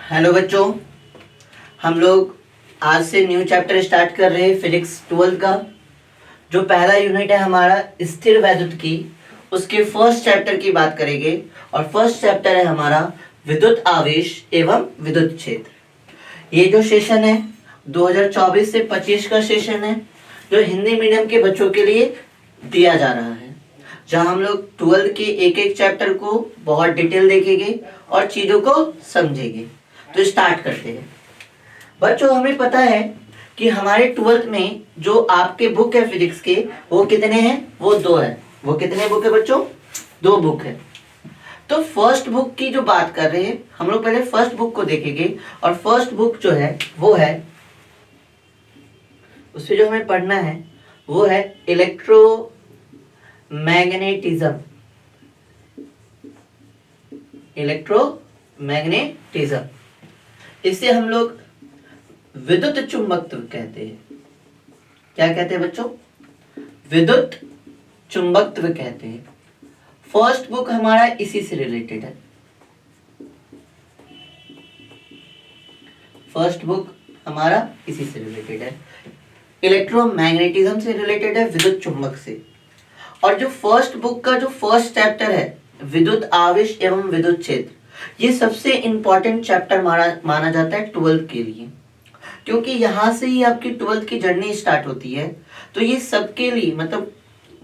Hello बच्चों, हम लोग आज से न्यू चैप्टर स्टार्ट कर रहे हैं फिजिक्स 12 का। जो पहला यूनिट है हमारा स्थिर वैद्युत की, उसके फर्स्ट चैप्टर की बात करेंगे। और फर्स्ट चैप्टर है हमारा विद्युत आवेश एवं विद्युत क्षेत्र। ये जो सेशन है 2024 से 25 का सेशन है, जो हिंदी मीडियम के बच्चों के लिए दिया जा रहा है, जहां हम लोग 12 के एक एक चैप्टर को बहुत डिटेल देखेंगे और चीजों को समझेंगे। तो स्टार्ट करते हैं बच्चों। हमें पता है कि हमारे 12th में जो आपके बुक है फिजिक्स के, वो कितने हैं? वो 2 है। वो कितने बुक है बच्चों? 2 बुक है। तो फर्स्ट बुक की जो बात कर रहे हैं हम लोग, पहले फर्स्ट बुक को देखेंगे। और फर्स्ट बुक जो है वो है, उससे जो हमें पढ़ना है वो है इलेक्ट्रोमैग्नेटिज्म। इलेक्ट्रोमैग्नेटिज्म, इसे हम लोग विद्युत चुंबकत्व कहते हैं। क्या कहते हैं बच्चों? विद्युत चुंबकत्व कहते हैं। फर्स्ट बुक हमारा इसी से रिलेटेड है। फर्स्ट बुक हमारा इसी से रिलेटेड है, इलेक्ट्रोमैग्नेटिज्म से रिलेटेड है, विद्युत चुंबक से। और जो फर्स्ट बुक का जो फर्स्ट चैप्टर है विद्युत आवेश एवं विद्युत क्षेत्र, ये सबसे इंपॉर्टेंट चैप्टर माना जाता है 12th के लिए, क्योंकि यहाँ से ही आपकी 12th की जर्नी स्टार्ट होती है। तो ये सबके लिए, मतलब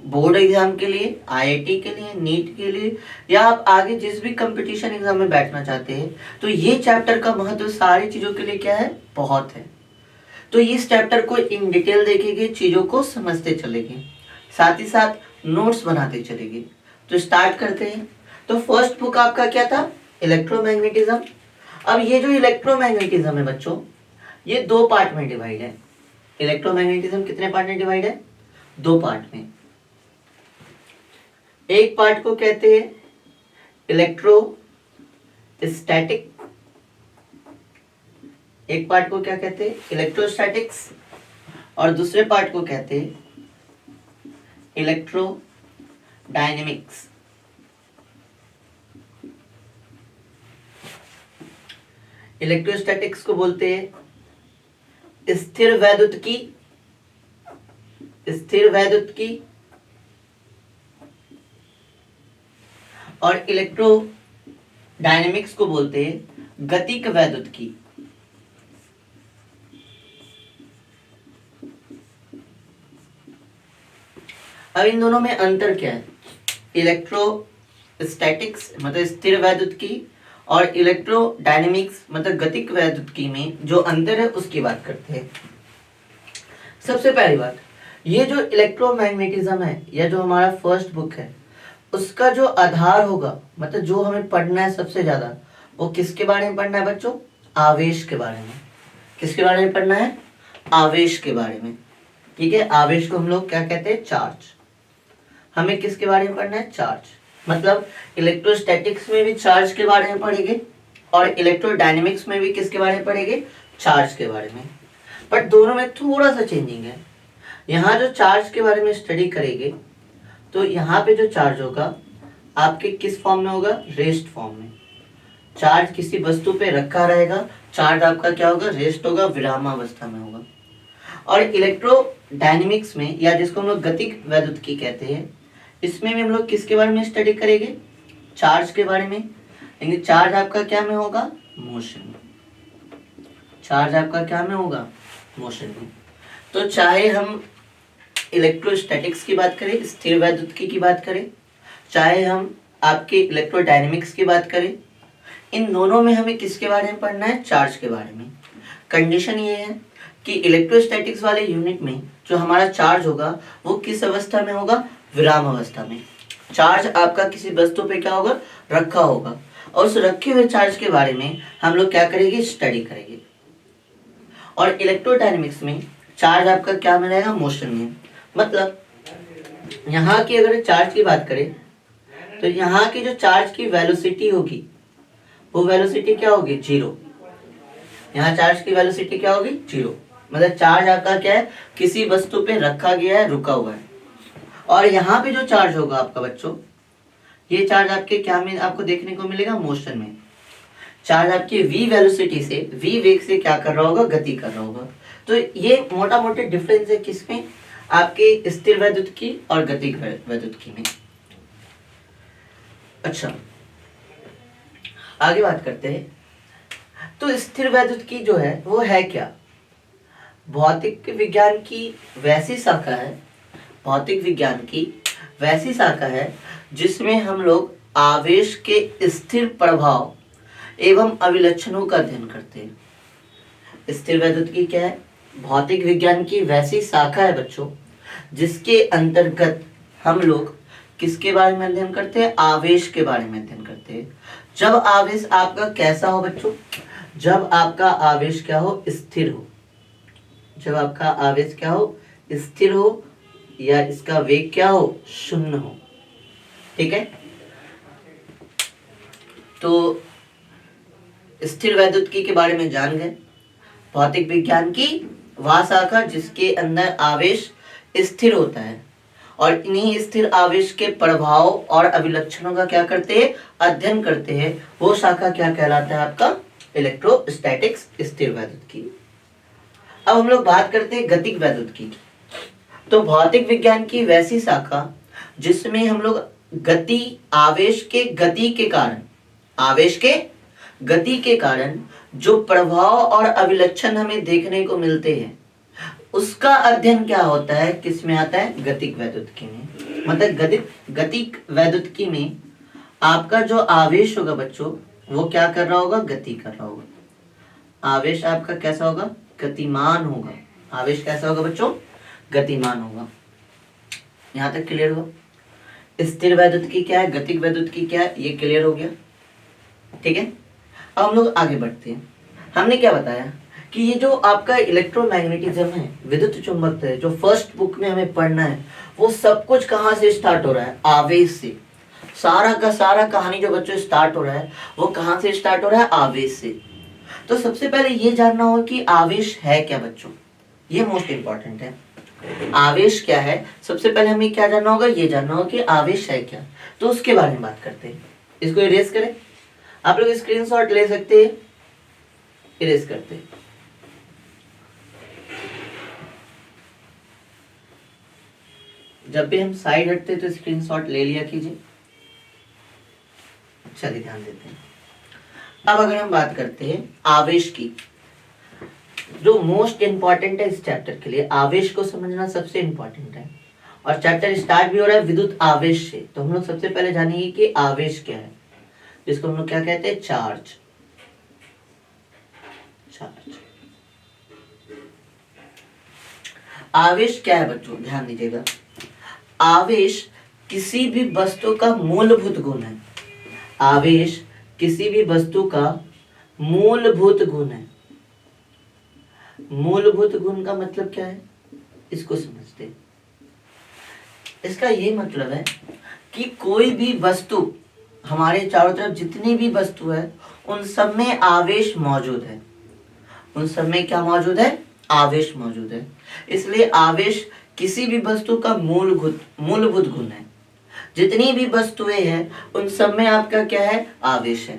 बोर्ड एग्जाम के लिए, आईआईटी के लिए, नीट के लिए, या आप आगे जिस भी कंपटीशन एग्जाम में बैठना चाहते हैं, तो ये चैप्टर का महत्व सारी चीजों के लिए क्या है? बहुत है। तो इस चैप्टर को इन डिटेल देखेंगे, चीजों को समझते चलेंगे, साथ ही साथ नोट्स बनाते चलेंगे। तो स्टार्ट करते हैं। तो फर्स्ट बुक आपका क्या था? इलेक्ट्रोमैग्नेटिज्म। अब ये जो इलेक्ट्रोमैग्नेटिज्म है बच्चों, ये 2 पार्ट में डिवाइड है। इलेक्ट्रोमैग्नेटिज्म कितने पार्ट में डिवाइड है? 2 पार्ट में। एक पार्ट को कहते हैं इलेक्ट्रोस्टैटिक। एक पार्ट को क्या कहते हैं? इलेक्ट्रोस्टैटिक्स। और दूसरे पार्ट को कहते हैं इलेक्ट्रोडायनेमिक्स। इलेक्ट्रोस्टैटिक्स को बोलते हैं स्थिर वैद्युत की, स्थिर वैद्युत की। और इलेक्ट्रोडायनेमिक्स को बोलते हैं गतिक वैद्युत की। अब इन दोनों में अंतर क्या है? इलेक्ट्रोस्टैटिक्स मतलब स्थिर वैद्युत की, और इलेक्ट्रोडायनेमिक्स मतलब गतिक वैद्युत की में जो अंतर है उसकी बात करते हैं। सबसे पहली बात, ये जो इलेक्ट्रोमैग्नेटिज्म है या जो हमारा फर्स्ट बुक है, उसका जो आधार होगा, मतलब जो हमें पढ़ना है सबसे ज्यादा, वो किसके बारे में पढ़ना है बच्चों? आवेश के बारे में। किसके बारे में पढ़ना है? आवेश के बारे में। ठीक है, आवेश को हम लोग क्या कहते हैं? चार्ज। हमें किसके बारे में पढ़ना है? चार्ज। मतलब इलेक्ट्रोस्टैटिक्स में भी चार्ज के बारे में पढ़ेंगे, और इलेक्ट्रोडायनेमिक्स में भी किसके बारे में पढ़ेंगे? चार्ज के बारे में। बट दोनों में थोड़ा सा चेंजिंग है। यहाँ जो चार्ज के बारे में स्टडी करेंगे, तो यहाँ पे जो चार्ज होगा आपके किस फॉर्म में होगा? रेस्ट फॉर्म में। चार्ज किसी वस्तु पे रखा रहेगा, चार्ज आपका क्या होगा? रेस्ट होगा, विरामावस्था में होगा। और इलेक्ट्रोडायनेमिक्स में, या जिसको हम लोग गतिक वैद्युत की कहते हैं, इसमें भी हम लोग किसके बारे में स्टडी करेंगे? चार्ज के बारे में। लेकिन चार्ज आपका क्या में होगा? मोशन में। चार्ज आपका क्या में होगा? मोशन में। तो चाहे हम इलेक्ट्रोस्टैटिक्स की बात करें, स्थिर वैद्युत की बात करें, चाहे हम आपके इलेक्ट्रोडायनेमिक्स की बात करें, इन दोनों में हमें किसके बारे में पढ़ना है? चार्ज के बारे में। कंडीशन ये है कि इलेक्ट्रोस्टैटिक्स वाले यूनिट में जो हमारा चार्ज होगा वो किस अवस्था में होगा? विराम अवस्था में। चार्ज आपका किसी वस्तु पे क्या होगा? रखा होगा, और उस रखे हुए चार्ज के बारे में हम लोग क्या करेंगे? स्टडी करेंगे। और इलेक्ट्रोडायनेमिक्स में चार्ज आपका क्या में रहेगा? मोशन में। मतलब यहाँ की अगर चार्ज की बात करें, तो यहाँ की जो चार्ज की वेलोसिटी होगी, वो वेलोसिटी क्या होगी? 0। यहाँ चार्ज की वेलोसिटी क्या होगी? 0। मतलब चार्ज आपका क्या है? किसी वस्तु पे रखा गया है, रुका हुआ है। और यहाँ पे जो चार्ज होगा आपका बच्चों, ये चार्ज आपके क्या में आपको देखने को मिलेगा? मोशन में। चार्ज आपके v वेलोसिटी से, v वेग से क्या कर रहा होगा, गति कर रहा होगा। तो ये मोटा मोटे डिफरेंस है किसमें, आपके स्थिर वैद्युत की और गतिक वैद्युत की में। अच्छा आगे बात करते हैं। तो स्थिर वैद्युत की जो है वो है क्या, भौतिक विज्ञान की वैसी शाखा है, भौतिक विज्ञान की वैसी शाखा है जिसमें हम लोग आवेश के स्थिर प्रभाव एवं अभिलक्षणों का अध्ययन करते हैं। स्थिर वैद्युत की क्या है, भौतिक विज्ञान की वैसी शाखा है बच्चों जिसके अंतर्गत हम लोग किसके बारे में अध्ययन करते हैं, आवेश के बारे में अध्ययन करते हैं। जब आवेश आपका कैसा हो बच्चों, जब आपका आवेश क्या हो, स्थिर हो। जब आपका आवेश क्या हो, स्थिर हो, या इसका वेग क्या हो, शून्य हो। ठीक है, तो स्थिर वैद्युतिकी के बारे में जान गए। भौतिक विज्ञान की वह शाखा जिसके अंदर आवेश स्थिर होता है और इन्हीं स्थिर आवेश के प्रभाव और अभिलक्षणों का क्या करते हैं, अध्ययन करते हैं। वो शाखा क्या कहलाता है, आपका इलेक्ट्रोस्टैटिक्स, स्थिर वैद्युतिकी। अब हम लोग बात करते हैं गतिक वैद्युतिकी की। तो भौतिक विज्ञान की वैसी शाखा जिसमें हम लोग गति, आवेश के गति के कारण, आवेश के गति के कारण जो प्रभाव और अभिलक्षण हमें देखने को मिलते हैं उसका अध्ययन क्या होता है, किसमें आता है, गतिक वैद्युतिकी में। मतलब गतिक वैद्युतिकी में आपका जो आवेश होगा बच्चों वो क्या कर रहा होगा, गति कर रहा होगा। आवेश आपका कैसा होगा, गतिमान होगा। आवेश कैसा होगा बच्चों, गतिमान होगा। यहां तक क्लियर हुआ। स्थिर वैद्युतिकी क्या है, गतिक वैद्युतिकी क्या है, ये क्लियर हो गया। ठीक है, अब हम लोग आगे बढ़ते हैं। हमने क्या बताया कि ये जो आपका इलेक्ट्रोमैग्नेटिज्म है, विद्युत चुंबकत्व है, जो फर्स्ट बुक में हमें पढ़ना है, वो सब कुछ कहाँ से स्टार्ट हो रहा है, आवेश से। सारा का सारा कहानी जो बच्चों स्टार्ट हो रहा है वो कहाँ से स्टार्ट हो रहा है, आवेश से। तो सबसे पहले ये जानना होगा कि आवेश है क्या बच्चों, ये मोस्ट इंपॉर्टेंट है। आवेश क्या है, सबसे पहले हमें क्या जानना होगा, ये जानना होगा कि आवेश है क्या। तो उसके बारे में बात करते हैं। इसको इरेज करें, आप लोग स्क्रीनशॉट ले सकते हैं, इरेज करते हैं। जब भी हम साइड हटते तो स्क्रीनशॉट ले लिया कीजिए। चलिए ध्यान देते हैं। अब अगर हम बात करते हैं आवेश की, जो मोस्ट इंपॉर्टेंट है इस चैप्टर के लिए, आवेश को समझना सबसे इंपॉर्टेंट है। और चैप्टर स्टार्ट भी हो रहा है विद्युत आवेश से। तो हम लोग सबसे पहले जानेंगे कि आवेश क्या है, जिसको हम लोग क्या कहते हैं, चार्ज। चार्ज, आवेश क्या है बच्चों, ध्यान दीजिएगा। आवेश किसी भी वस्तु का मूलभूत गुण है। आवेश किसी भी वस्तु का मूलभूत गुण है। मूलभूत गुण का मतलब क्या है, इसको समझते हैं। इसका ये मतलब है कि कोई भी वस्तु, हमारे चारों तरफ जितनी भी वस्तु है उन सब में आवेश मौजूद है। उन सब में क्या मौजूद है, आवेश मौजूद है। इसलिए आवेश किसी भी वस्तु का मूलभूत गुण है। जितनी भी वस्तुएं हैं उन सब में आपका क्या है, आवेश है।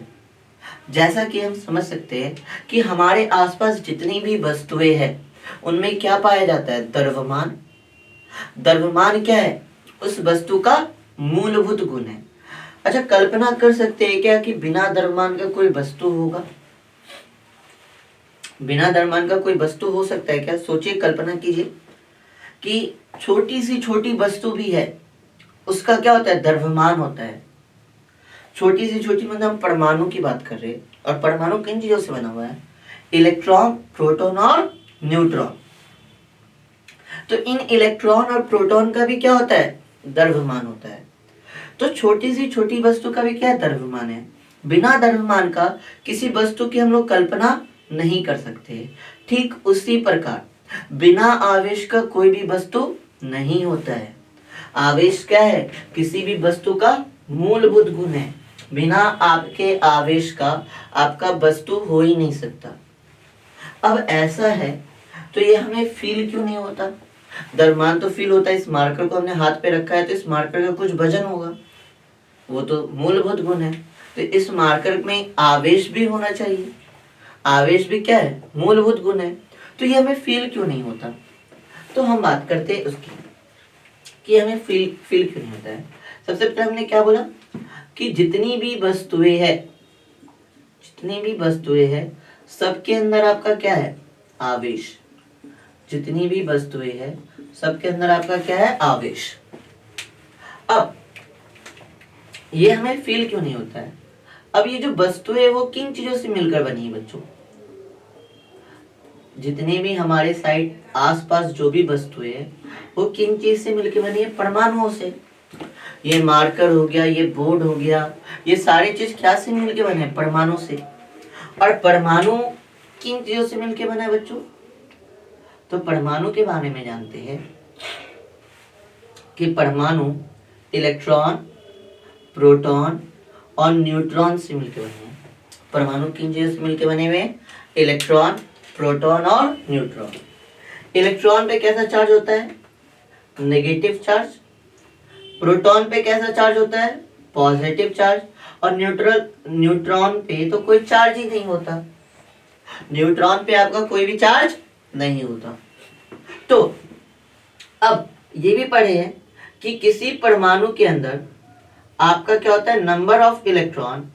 जैसा कि हम समझ सकते हैं कि हमारे आसपास जितनी भी वस्तुएं हैं उनमें क्या पाया जाता है, द्रव्यमान। द्रव्यमान क्या है, उस वस्तु का मूलभूत गुण है। अच्छा, कल्पना कर सकते हैं क्या कि बिना द्रव्यमान का कोई वस्तु होगा, बिना द्रव्यमान का कोई वस्तु हो सकता है क्या? सोचिए, कल्पना कीजिए कि छोटी सी छोटी वस्तु भी है, उसका क्या होता है, द्रव्यमान होता है। छोटी सी छोटी मतलब हम परमाणु की बात कर रहे हैं, और परमाणु किन चीजों से बना हुआ है, इलेक्ट्रॉन, प्रोटॉन और न्यूट्रॉन। तो इन इलेक्ट्रॉन और प्रोटॉन का भी क्या होता है, द्रव्यमान होता है। तो छोटी सी छोटी वस्तु का भी क्या है, द्रव्यमान है। बिना द्रव्यमान का किसी वस्तु की हम लोग कल्पना नहीं कर सकते। ठीक उसी प्रकार बिना आवेश का कोई भी वस्तु नहीं होता है। आवेश क्या है, किसी भी वस्तु का मूलभूत गुण है। बिना आपके आवेश का आपका वस्तु हो ही नहीं सकता। अब ऐसा है तो ये हमें फील क्यों नहीं होता? द्रव्यमान तो फील होता है। इस मार्कर को हमने हाथ पे रखा है तो इस मार्कर का कुछ वजन होगा, वो तो मूलभूत गुण है। तो इस मार्कर में आवेश भी होना चाहिए। आवेश भी क्या है, मूलभूत गुण है। तो ये हमें फील क्यों नहीं होता, तो हम बात करते हैं उसकी कि हमें फील क्यों नहीं होता है। सबसे पहले हमने क्या बोला कि जितनी भी वस्तुएं हैं सबके अंदर आपका क्या है, आवेश। जितनी भी वस्तुएं हैं सबके अंदर आपका क्या है, आवेश। अब ये हमें फील क्यों नहीं होता है। अब ये जो वस्तुएं है वो किन चीजों से मिलकर बनी है बच्चों, जितने भी हमारे साइड आसपास जो भी वस्तुएं है वो किन चीज से मिलकर बनी है, परमाणुओं से। ये मार्कर हो गया, ये बोर्ड हो गया, ये सारी चीज क्या से मिलकर बने, परमाणु से। और परमाणु किन चीजों से मिलकर बना है बच्चों, तो परमाणु के बारे में जानते हैं कि परमाणु इलेक्ट्रॉन, प्रोटॉन और न्यूट्रॉन से मिलकर बने हैं। परमाणु किन चीजों से मिलकर बने हुए हैं, इलेक्ट्रॉन, प्रोटॉन और न्यूट्रॉन। इलेक्ट्रॉन पे कैसा चार्ज होता है, नेगेटिव चार्ज। प्रोटॉन पे कैसा चार्ज होता है, पॉजिटिव चार्ज। और न्यूट्रॉन पे तो कोई चार्ज ही नहीं होता। न्यूट्रॉन पे आपका कोई भी चार्ज नहीं होता। तो अब ये भी पढ़े हैं कि किसी परमाणु के अंदर आपका क्या होता है, number of electron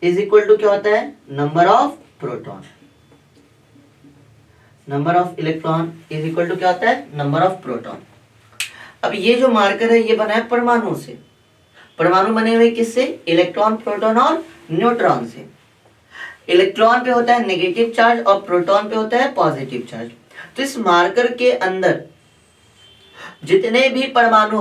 is equal to क्या होता है, number of proton. Number of electron is equal to क्या होता है, नंबर ऑफ प्रोटॉन। अब ये जो मार्कर है ये बना है परमाणु से। परमाणु बने हुए किससे, इलेक्ट्रॉन, प्रोटॉन और न्यूट्रॉन से। इलेक्ट्रॉन पे होता है नेगेटिव चार्ज और प्रोटॉन पे होता है पॉजिटिव चार्ज। तो इस मार्कर के अंदर जितने भी परमाणु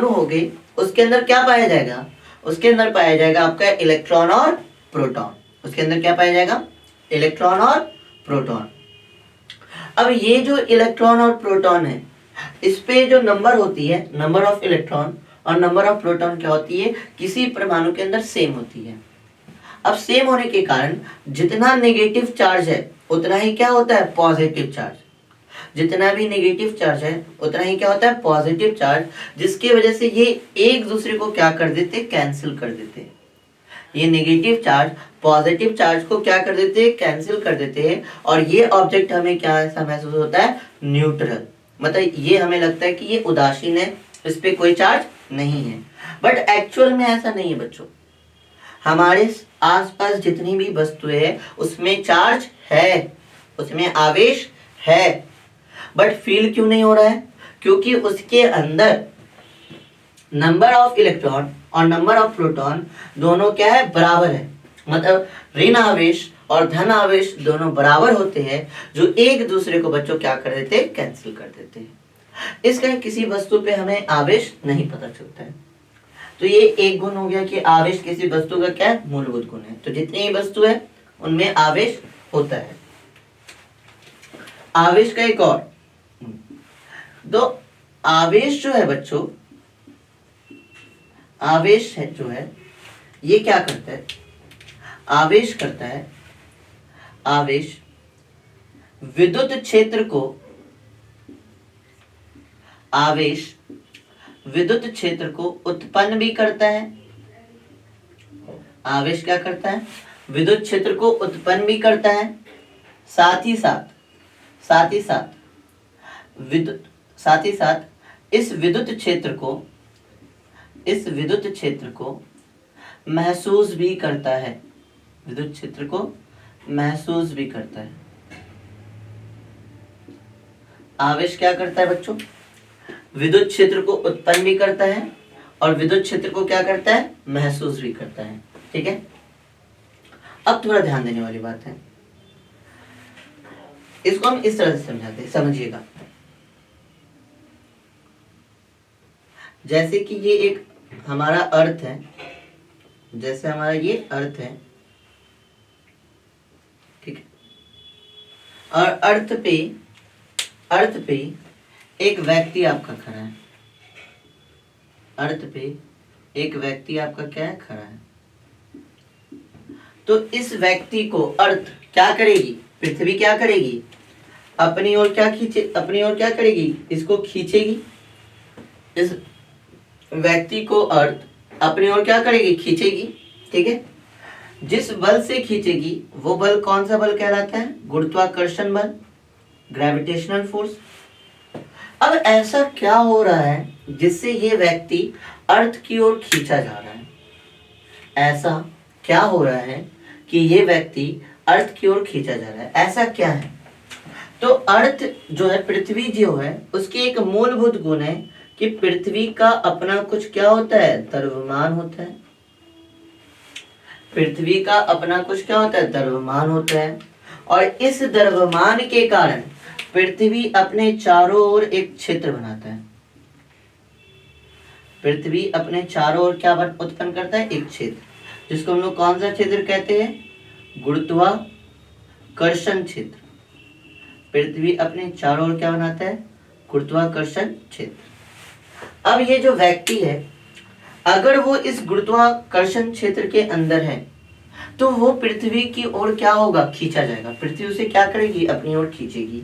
होंगे उसके अंदर क्या पाया जाएगा, उसके अंदर पाया जाएगा आपका इलेक्ट्रॉन और प्रोटॉन। उसके अंदर क्या पाया जाएगा, इलेक्ट्रॉन और प्रोटॉन। अब ये जो इलेक्ट्रॉन और प्रोटॉन है इस पे जो नंबर होती है, नंबर ऑफ इलेक्ट्रॉन और नंबर ऑफ प्रोटॉन क्या होती है, किसी परमाणु के अंदर सेम होती है। अब सेम होने के कारण जितना नेगेटिव चार्ज है उतना ही क्या होता है, पॉजिटिव चार्ज। जितना भी नेगेटिव चार्ज है उतना ही क्या होता है, पॉजिटिव चार्ज, जिसकी वजह से ये एक दूसरे को क्या कर देते, कैंसिल कर देते। ये नेगेटिव चार्ज पॉजिटिव चार्ज को क्या कर देते हैं, कैंसिल कर देते हैं। और ये ऑब्जेक्ट हमें क्या ऐसा महसूस होता है, न्यूट्रल। मतलब ये हमें लगता है कि ये उदासीन है, इस पे कोई चार्ज नहीं है। बट एक्चुअल में ऐसा नहीं है बच्चों। हमारे आसपास जितनी भी वस्तुएं है उसमें चार्ज है, उसमें आवेश है, बट फील क्यों नहीं हो रहा है, क्योंकि उसके अंदर नंबर ऑफ इलेक्ट्रॉन और नंबर ऑफ प्रोटॉन दोनों क्या है, बराबर है। मतलब ऋण आवेश और धन आवेश दोनों बराबर होते हैं, जो एक दूसरे को बच्चों क्या कर देते हैं, कैंसिल कर देते हैं। इस कारण किसी वस्तु पे हमें आवेश नहीं पता चलता है। तो ये एक गुण हो गया कि आवेश किसी वस्तु का क्या है, मूलभूत गुण है। तो जितनी वस्तु है उनमें आवेश होता है। आवेश का एक और, तो आवेश जो है बच्चों, आवेश है जो है ये क्या करता है, आवेश करता है, आवेश विद्युत क्षेत्र को, आवेश विद्युत क्षेत्र को उत्पन्न भी करता है। आवेश क्या करता है, विद्युत क्षेत्र को उत्पन्न भी करता है। साथ ही साथ इस विद्युत क्षेत्र को महसूस भी करता है। विद्युत क्षेत्र को महसूस भी करता है। आवेश क्या करता है बच्चों, विद्युत क्षेत्र को उत्पन्न भी करता है और विद्युत क्षेत्र को क्या करता है, महसूस भी करता है। ठीक है, अब थोड़ा ध्यान देने वाली बात है, इसको हम इस तरह से समझाते हैं, समझिएगा। जैसे कि ये एक हमारा अर्थ है, जैसे हमारा ये अर्थ है, ठीक है, और अर्थ पे एक व्यक्ति आपका खड़ा है। अर्थ पे एक व्यक्ति आपका क्या है, खड़ा है। तो इस व्यक्ति को अर्थ क्या करेगी, पृथ्वी क्या करेगी, अपनी ओर क्या करेगी, इसको खींचेगी। इस व्यक्ति को अर्थ अपनी ओर क्या करेगी, खींचेगी। ठीक है, जिस बल से खींचेगी वो बल कौन सा बल कहलाता है, गुरुत्वाकर्षण बल, ग्रेविटेशनल फोर्स। अब ऐसा क्या हो रहा है जिससे ये व्यक्ति अर्थ की ओर खींचा जा रहा है, ऐसा क्या हो रहा है कि ये व्यक्ति अर्थ की ओर खींचा जा रहा है, ऐसा क्या है। तो अर्थ जो है, पृथ्वी जो है, उसकी एक मूलभूत गुण है कि पृथ्वी का अपना कुछ क्या होता है, द्रव्यमान होता है। पृथ्वी का अपना कुछ क्या होता है, द्रव्यमान होता है। और इस द्रव्यमान के कारण पृथ्वी अपने चारों ओर एक क्षेत्र बनाता है। पृथ्वी अपने चारों ओर क्या उत्पन्न करता है, एक क्षेत्र, जिसको हम लोग कौन सा क्षेत्र कहते हैं, गुरुत्वाकर्षण क्षेत्र। पृथ्वी अपने चारों ओर क्या बनाता है, गुरुत्वाकर्षण क्षेत्र। अब ये जो व्यक्ति है, अगर वो इस गुरुत्वाकर्षण क्षेत्र के अंदर है तो वो पृथ्वी की ओर क्या होगा, खींचा जाएगा। पृथ्वी उसे क्या करेगी, अपनी ओर खींचेगी।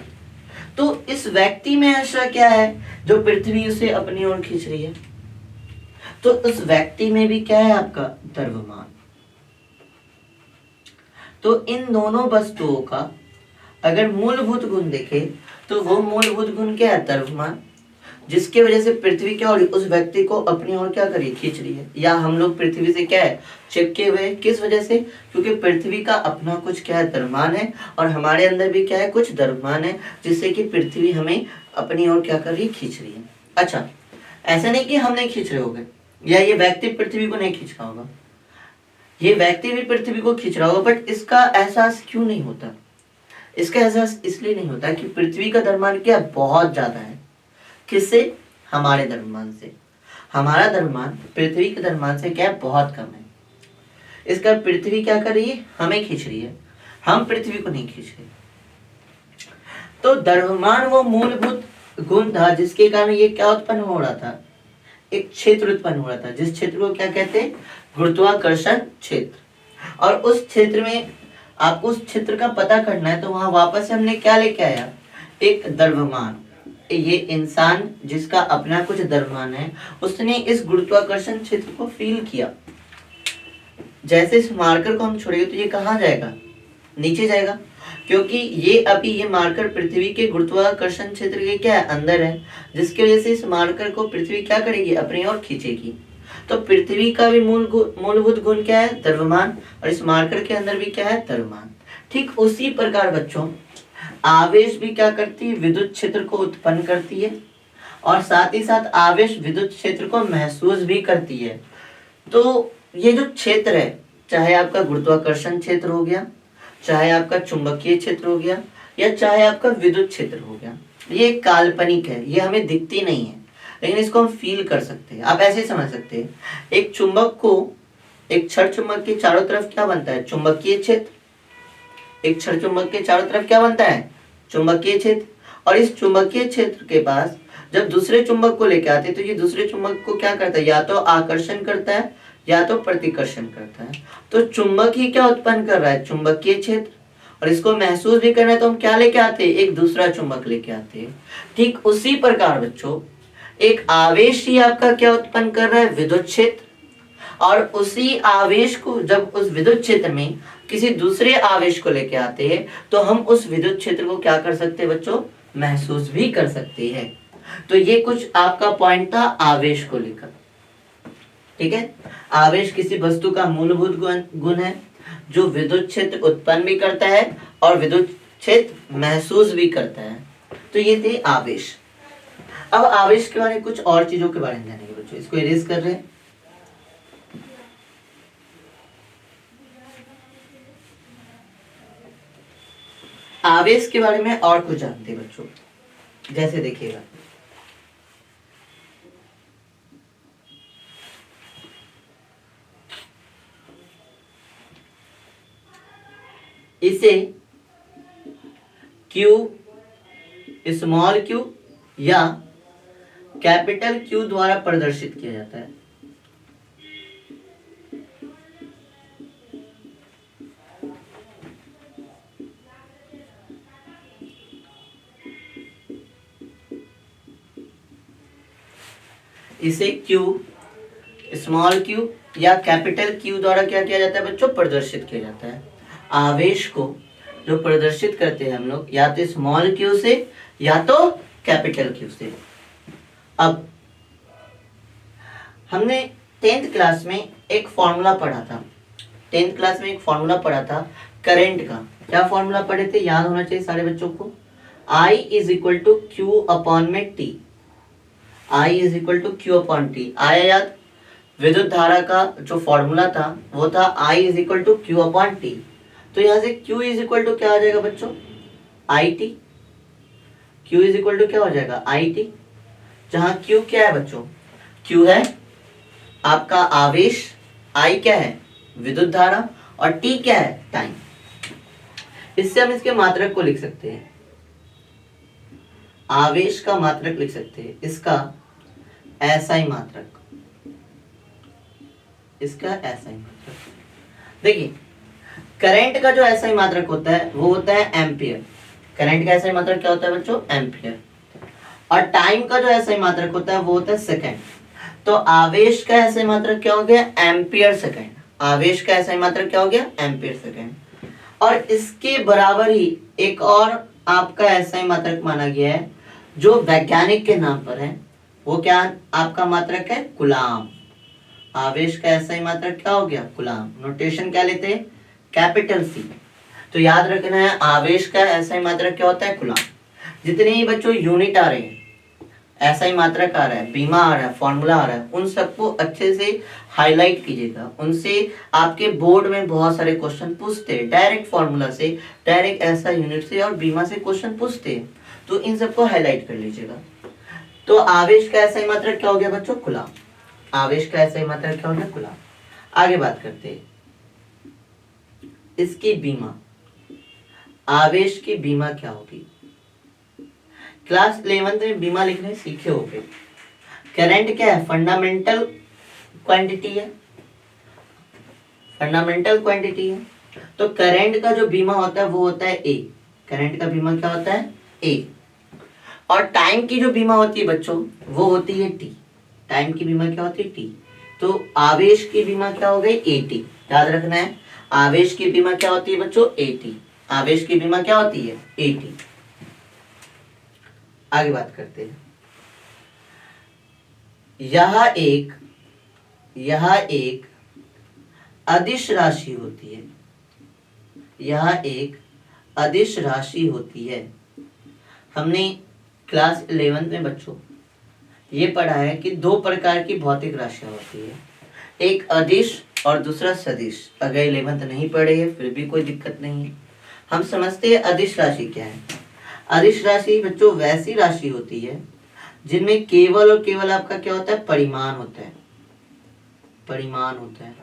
तो इस व्यक्ति में ऐसा क्या है जो पृथ्वी उसे अपनी ओर खींच रही है, तो उस व्यक्ति में भी क्या है, आपका द्रव्यमान। तो इन दोनों वस्तुओं का अगर मूलभूत गुण देखे तो वो मूलभूत गुण क्या है, द्रव्यमान, जिसके वजह से पृथ्वी क्या हो रही है, उस व्यक्ति को अपनी ओर क्या करी, खींच रही है। या हम लोग पृथ्वी से क्या है, चिपके हुए, किस वजह से, क्योंकि पृथ्वी का अपना कुछ क्या है, द्रव्यमान है, और हमारे अंदर भी क्या है, कुछ द्रव्यमान है, जिससे कि पृथ्वी हमें अपनी ओर क्या कर रही है, खींच रही है। अच्छा, ऐसा नहीं कि हम नहीं खींच रहे होंगे, या ये व्यक्ति पृथ्वी को नहीं खींच रहा होगा, ये व्यक्ति भी पृथ्वी को खींच रहा होगा, बट इसका एहसास क्यों नहीं होता। इसका एहसास इसलिए नहीं होता कि पृथ्वी का द्रव्यमान क्या बहुत ज्यादा है। किससे, हमारे द्रव्यमान से। हमारा द्रव्यमान पृथ्वी के द्रव्यमान से क्या है, बहुत कम है। इसका पृथ्वी क्या कर रही है, हमें खींच रही है, हम पृथ्वी को नहीं खींच रहे। तो द्रव्यमान वो मूलभूत गुण था जिसके कारण ये क्या उत्पन्न हो रहा था, एक क्षेत्र उत्पन्न हो रहा था, जिस क्षेत्र को क्या कहते हैं, गुरुत्वाकर्षण क्षेत्र। और उस क्षेत्र में आपको उस क्षेत्र का पता करना है, तो वहां वापस से हमने क्या लेके आया, एक द्रव्यमान। ये इंसान जिसका अपना कुछ द्रव्यमान है, उसने इस गुरुत्वाकर्षण क्षेत्र को फील किया। जैसे इस मार्कर को हम छोड़ेंगे तो ये कहाँ जाएगा, नीचे जाएगा, क्योंकि ये मार्कर पृथ्वी के गुरुत्वाकर्षण क्षेत्र के क्या है, अंदर है, जिसकी वजह से इस मार्कर को पृथ्वी क्या करेगी, अपनी ओर खींचेगी। तो पृथ्वी का भी मूलभूत गुण क्या है, द्रव्यमान, और इस मार्कर के अंदर भी क्या है, द्रव्यमान। ठीक उसी प्रकार बच्चों आवेश भी क्या करती है, विद्युत क्षेत्र को उत्पन्न करती है, और साथ ही साथ आवेश विद्युत क्षेत्र को महसूस भी करती है। तो ये जो क्षेत्र है, चाहे आपका गुरुत्वाकर्षण क्षेत्र हो गया, चाहे आपका चुंबकीय क्षेत्र हो गया, या चाहे आपका विद्युत क्षेत्र हो गया, ये काल्पनिक है, ये हमें दिखती नहीं है, लेकिन इसको हम फील कर सकते हैं। आप ऐसे समझ सकते हैं, एक चुंबक को, एक क्षण चुंबक के चारों तरफ क्या बनता है, चुंबकीय क्षेत्र। एक क्षण चुंबक के चारों तरफ क्या बनता है, चुंबकीय क्षेत्र। और इस चुंबकीय क्षेत्र के पास जब दूसरे चुंबक को लेकर आते हैं, तो ये दूसरे चुंबक को क्या करता है, या तो आकर्षण करता है या तो प्रतिकर्षण करता है। तो चुंबक ही क्या उत्पन्न कर रहा है, चुंबकीय क्षेत्र, और इसको महसूस भी करना है तो हम क्या लेके आते हैं, एक दूसरा चुंबक लेके आते हैं। ठीक उसी प्रकार बच्चों एक आवेश ही आपका क्या उत्पन्न कर रहा है, विद्युत क्षेत्र, और उसी आवेश को जब उस विद्युत क्षेत्र में किसी दूसरे आवेश को लेके आते हैं, तो हम उस विद्युत क्षेत्र को क्या कर सकते हैं बच्चों, महसूस भी कर सकते हैं। तो ये कुछ आपका पॉइंट था आवेश को लेकर। ठीक है, आवेश किसी वस्तु का मूलभूत गुण है जो विद्युत क्षेत्र उत्पन्न भी करता है और विद्युत क्षेत्र महसूस भी करता है। तो ये थे आवेश। अब आवेश के बारे में कुछ और चीजों के बारे में जानेंगे बच्चों, इसको इरेज कर रहे हैं। आवेश के बारे में और कुछ जानते हैं बच्चों, जैसे देखिएगा इसे Q, स्मॉल q या कैपिटल Q द्वारा प्रदर्शित किया जाता है। इसे Q, स्मॉल क्यू या कैपिटल क्यू द्वारा क्या किया जाता है बच्चों, प्रदर्शित किया जाता है। आवेश को जो प्रदर्शित करते हैं हम लोग या तो स्मॉल क्यू से या तो कैपिटल क्यू से। अब हमने 10th क्लास में एक फॉर्मूला पढ़ा था, 10th क्लास में एक फॉर्मूला पढ़ा था करंट का। क्या फॉर्मूला पढ़े थे, याद होना चाहिए सारे बच्चों को। I is equal to Q upon में T, I is equal to Q upon T. आया याद? विद्युत धारा का जो फॉर्मूला था वो था I is equal to Q upon T. तो यहाँ से Q इज इक्वल टू क्या आ जाएगा बच्चों, I T. Q is equal to क्या हो जाएगा, आई टी। जहां Q क्या है बच्चों, Q है आपका आवेश, I क्या है विद्युत धारा और T क्या है टाइम। इससे हम इसके मात्रक को लिख सकते हैं, आवेश का मात्रक लिख सकते हैं, इसका एसआई मात्रक, इसका एसआई मात्रक। देखिए करंट का जो एसआई मात्रक होता है वो होता है एम्पियर। करंट का एसआई मात्रक क्या होता है बच्चों, एम्पियर। और टाइम का जो एसआई मात्रक होता है वो होता है सेकंड। तो आवेश का एसआई मात्रक क्या हो गया, एम्पियर सेकंड। आवेश का एसआई मात्रक क्या हो गया, एम्पियर सेकंड। और इसके बराबर ही एक और आपका एसआई मात्रक माना गया है जो वैज्ञानिक के नाम पर है, वो क्या आपका मात्रक है, कूलाम। आवेश का एसआई मात्रक क्या हो गया, कूलाम। नोटेशन क्या लेते हैं, कैपिटल सी। तो याद रखना है आवेश का एसआई मात्रक क्या होता है, कूलाम। जितने ही बच्चों यूनिट आ रहे हैं, एसआई मात्रक आ रहा है, बीमा आ रहा है, फॉर्मूला आ रहा है, उन सबको अच्छे से हाईलाइट कीजिएगा। उनसे आपके बोर्ड में बहुत सारे क्वेश्चन पूछते हैं, डायरेक्ट फॉर्मूला से, डायरेक्ट एसआई यूनिट से और बीमा से क्वेश्चन पूछते हैं, तो इन सबको हाईलाइट कर लीजिएगा। तो आवेश का एसआई मात्रक क्या हो गया बच्चों, कूलाम। आवेश का एसआई मात्रक क्या हो गया, कूलाम। आगे बात करते हैं इसकी बीमा। आवेश की बीमा क्या होगी, क्लास 11th में बीमा लिखने सीखे होंगे। करंट क्या है, फंडामेंटल क्वांटिटी है, फंडामेंटल क्वांटिटी है। तो करंट का जो बीमा होता है वो होता है ए। करंट का बीमा क्या होता है, ए। और टाइम की जो बीमा होती है बच्चों वो होती है टी। टाइम की बीमा क्या होती है, टी। तो आवेश की बीमा क्या हो गई, ए टी। याद रखना है आवेश की बीमा क्या होती है बच्चों, ए टी। आवेश की बीमा क्या होती है, ए टी। आगे बात करते हैं, यह एक अदिश राशि होती है, यह एक अदिश राशि होती है। हमने क्लास 11th में बच्चों ये पढ़ा है कि दो प्रकार की भौतिक राशियां होती है, एक अदिश और दूसरा सदिश। अगर 11th नहीं पढ़े है फिर भी कोई दिक्कत नहीं है, हम समझते हैं अदिश राशि क्या है। अदिश राशि बच्चों वैसी राशि होती है जिनमें केवल और केवल आपका क्या होता है, परिमाण होता है, परिमाण होता है,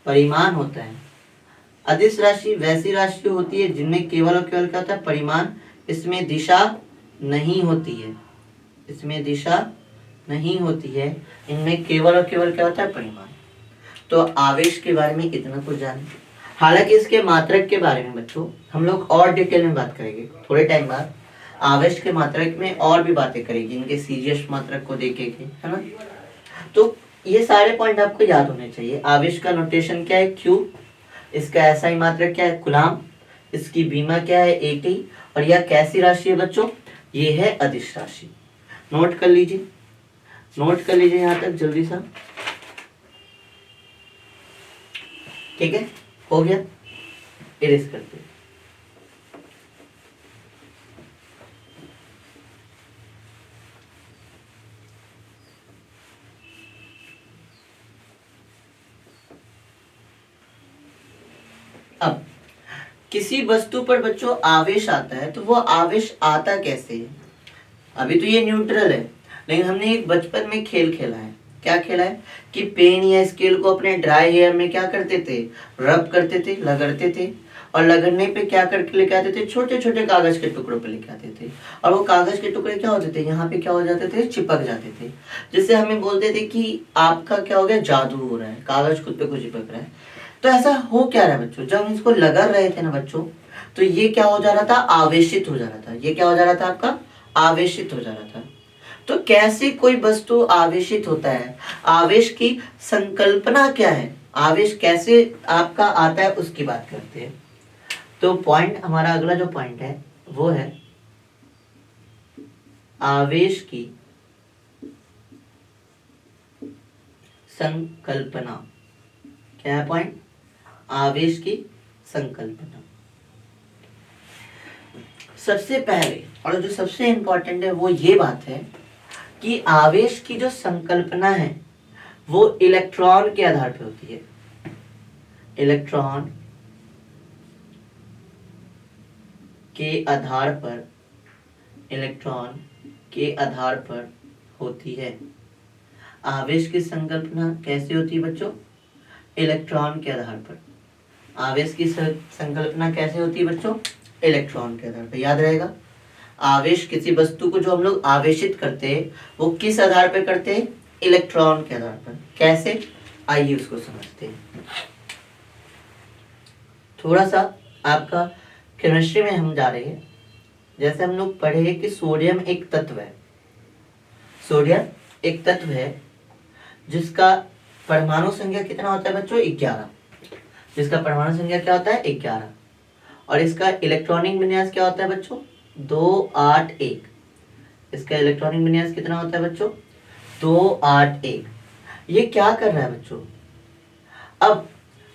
परिमाण होता है। अदिश राशि वैसी राशि होती है जिनमें केवल और केवल क्या होता है, परिमाण। इसमें दिशा नहीं होती है, इसमें दिशा नहीं होती है, इनमें केवल और केवल क्या होता है, परिमाण। तो आवेश के बारे में इतना कुछ जाने। हालांकि इसके मात्रक के बारे में बच्चों हम लोग और डिटेल में बात करेंगे थोड़े टाइम बाद। आवेश के मात्रक में और भी बातें करेंगे, इनके सीजीएस मात्रक को देखेंगे, है ना। तो ये सारे पॉइंट आपको याद होने चाहिए। आवेश का नोटेशन क्या है, क्यू। इसका एसआई मात्रक क्या है, कूलाम। इसकी बीमा क्या है, एटी। और यह कैसी राशि है बच्चों, ये है अदिश राशि। नोट कर लीजिए, नोट कर लीजिए यहाँ तक जल्दी सा, ठीक है, हो गया। इरेज करते हैं। अब किसी वस्तु पर बच्चों आवेश आता है तो वो आवेश आता कैसे है। अभी तो ये न्यूट्रल है, लेकिन हमने एक बचपन में खेल खेला है। क्या खेला है कि पेन या स्केल को अपने ड्राई हेयर में क्या करते थे, रब करते थे, लगड़ते थे, और लगड़ने पे क्या करके लेके आते थे, छोटे छोटे कागज के टुकड़ों पे लेके आते थे। और वो कागज के टुकड़े क्या होते थे, यहाँ पे क्या हो जाते थे, चिपक जाते थे, जिससे हमें बोलते थे कि आपका क्या हो गया, जादू हो रहा है, कागज खुद पे खुद चिपक रहा है। तो ऐसा हो क्या रहा है बच्चों, जब हम इसको लगा रहे थे ना बच्चों, तो ये क्या हो जा रहा था, आवेशित हो जा रहा था। ये क्या हो जा रहा था आपका, आवेशित हो जा रहा था। तो कैसे कोई वस्तु आवेशित होता है, आवेश की संकल्पना क्या है, आवेश कैसे आपका आता है, उसकी बात करते हैं। तो पॉइंट, हमारा अगला जो पॉइंट है वो है आवेश की संकल्पना। क्या है पॉइंट? आवेश की संकल्पना। सबसे पहले और जो सबसे इंपॉर्टेंट है वो ये बात है कि आवेश की जो संकल्पना है वो इलेक्ट्रॉन के आधार पर होती है। इलेक्ट्रॉन के आधार पर, इलेक्ट्रॉन के आधार पर होती है। आवेश की संकल्पना कैसे होती है बच्चों? इलेक्ट्रॉन के आधार पर। आवेश की संकल्पना कैसे होती है बच्चों? इलेक्ट्रॉन के आधार पर। याद रहेगा, आवेश, किसी वस्तु को जो हम लोग आवेशित करते हैं वो किस आधार पर करते हैं? इलेक्ट्रॉन के आधार पर। कैसे? आइए उसको समझते हैं। थोड़ा सा आपका केमिस्ट्री में हम जा रहे हैं। जैसे हम लोग पढ़े कि सोडियम एक तत्व है। सोडियम एक तत्व है जिसका परमाणु संख्या कितना होता है बच्चों? 11। जिसका परमाणु संख्या क्या होता है? 11। और इसका इलेक्ट्रॉनिक विन्यास क्या होता है बच्चों? 281। इसका इलेक्ट्रॉनिक विन्यास कितना होता है बच्चों? 281। ये क्या कर रहा है बच्चों? अब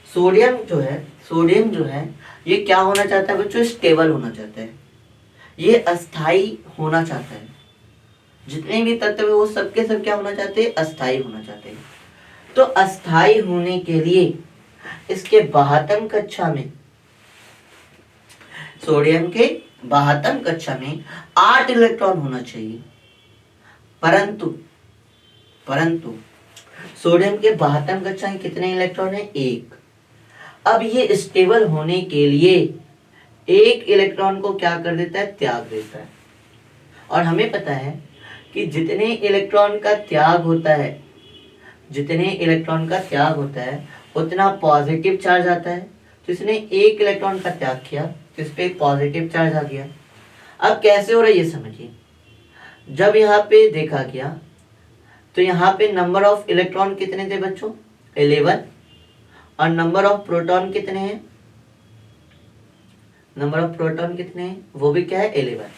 सोडियम जो है ये क्या होना चाहता है बच्चों? स्टेबल होना चाहता है, ये अस्थाई होना चाहता है। जितने भी तत्व है वो सबके सब क्या होना चाहते हैं? अस्थाई होना चाहते हैं। तो अस्थाई होने के लिए इसके बाह्यतम कक्षा में, सोडियम के बाह्यतम कक्षा में 8 इलेक्ट्रॉन होना चाहिए। परंतु सोडियम के बाह्यतम कक्षा में कितने इलेक्ट्रॉन है? 1। अब ये स्टेबल होने के लिए 1 इलेक्ट्रॉन को क्या कर देता है? त्याग देता है। और हमें पता है कि जितने इलेक्ट्रॉन का त्याग होता है उतना पॉजिटिव चार्ज आता है। तो इसने 1 इलेक्ट्रॉन का त्याग किया तो इस पे एक पॉजिटिव चार्ज आ गया। अब कैसे हो रहा है ये समझिए। जब यहाँ पे देखा गया तो यहाँ पे नंबर ऑफ इलेक्ट्रॉन कितने थे बच्चों? 11। और नंबर ऑफ प्रोटॉन कितने हैं? वो भी क्या है? 11।